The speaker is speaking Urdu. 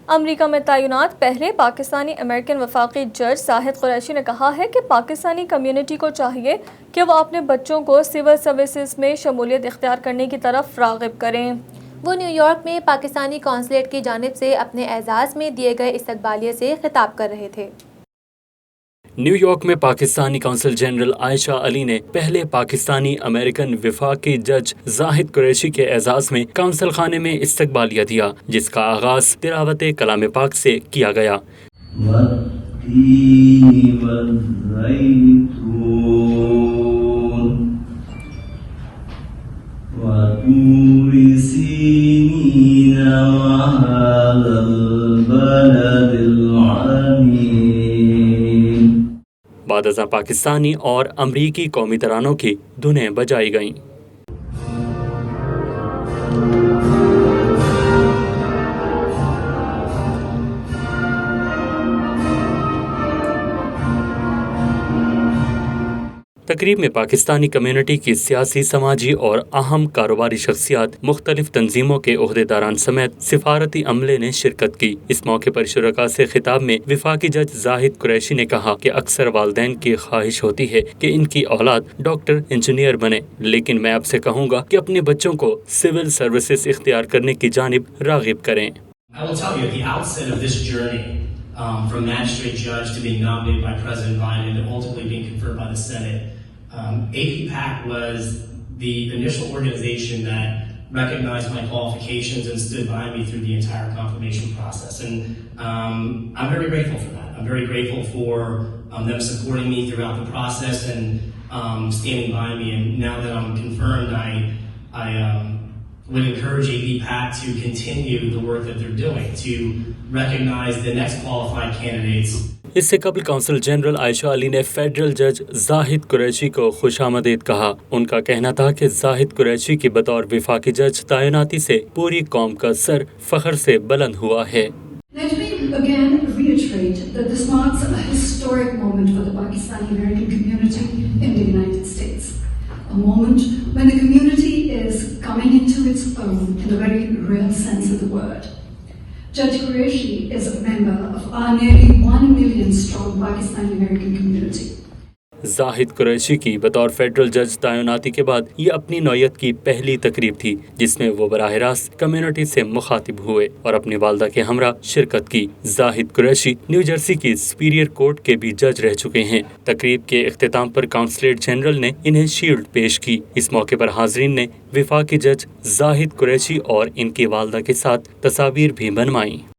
امریکہ میں تعینات پہلے پاکستانی امریکن وفاقی جج زاہد قریشی نے کہا ہے کہ پاکستانی کمیونٹی کو چاہیے کہ وہ اپنے بچوں کو سول سروسز میں شمولیت اختیار کرنے کی طرف راغب کریں۔ وہ نیو یارک میں پاکستانی قونصلیٹ کی جانب سے اپنے اعزاز میں دیے گئے استقبالیے سے خطاب کر رہے تھے۔ نیو یارک میں پاکستانی قونصل جنرل عائشہ علی نے پہلے پاکستانی امریکن وفاقی جج زاہد قریشی کے اعزاز میں قونصل خانے میں استقبالیہ دیا، جس کا آغاز تلاوت کلام پاک سے کیا گیا۔ بعد ازاں پاکستانی اور امریکی قومی ترانوں کی دھنیں بجائی گئیں۔ تقریب میں پاکستانی کمیونٹی کی سیاسی، سماجی اور اہم کاروباری شخصیات، مختلف تنظیموں کے عہدیداران سمیت سفارتی عملے نے شرکت کی۔ اس موقع پر شرکاء سے خطاب میں وفاقی جج زاہد قریشی نے کہا کہ اکثر والدین کی خواہش ہوتی ہے کہ ان کی اولاد ڈاکٹر، انجینئر بنے، لیکن میں آپ سے کہوں گا کہ اپنے بچوں کو سول سروسز اختیار کرنے کی جانب راغب کریں۔ From magistrate judge to being nominated by President Biden and ultimately being confirmed by the Senate, APPAC was the initial organization that recognized my qualifications and stood by me through the entire confirmation process. And I'm very grateful for that. I'm very grateful for them supporting me throughout the process and standing by me. And now that I'm confirmed, I would encourage APPAC to continue the work that they're doing, to recognize the next qualified candidates. اس سے قبل قونصل جنرل عائشہ علی نے فیڈرل جج زاہد قریشی کو خوش آمدید کہا۔ ان کا کہنا تھا کہ زاہد قریشی کی بطور وفاقی جج تعیناتی سے پوری قوم کا سر فخر سے بلند ہوا ہے۔ Let me again reiterate that this marks a historic moment for the Pakistani American community in the United States. A moment when the community is coming into its own in the very real sense of the word. Judge Qureshi is a member of our nearly 1 million strong Pakistani American community. زاہد قریشی کی بطور فیڈرل جج تعیناتی کے بعد یہ اپنی نوعیت کی پہلی تقریب تھی جس میں وہ براہ راست کمیونٹی سے مخاطب ہوئے اور اپنی والدہ کے ہمراہ شرکت کی۔ زاہد قریشی نیو جرسی کی سپیریئر کورٹ کے بھی جج رہ چکے ہیں۔ تقریب کے اختتام پر قونصلیٹ جنرل نے انہیں شیلڈ پیش کی۔ اس موقع پر حاضرین نے وفاقی جج زاہد قریشی اور ان کی والدہ کے ساتھ تصاویر بھی بنوائیں۔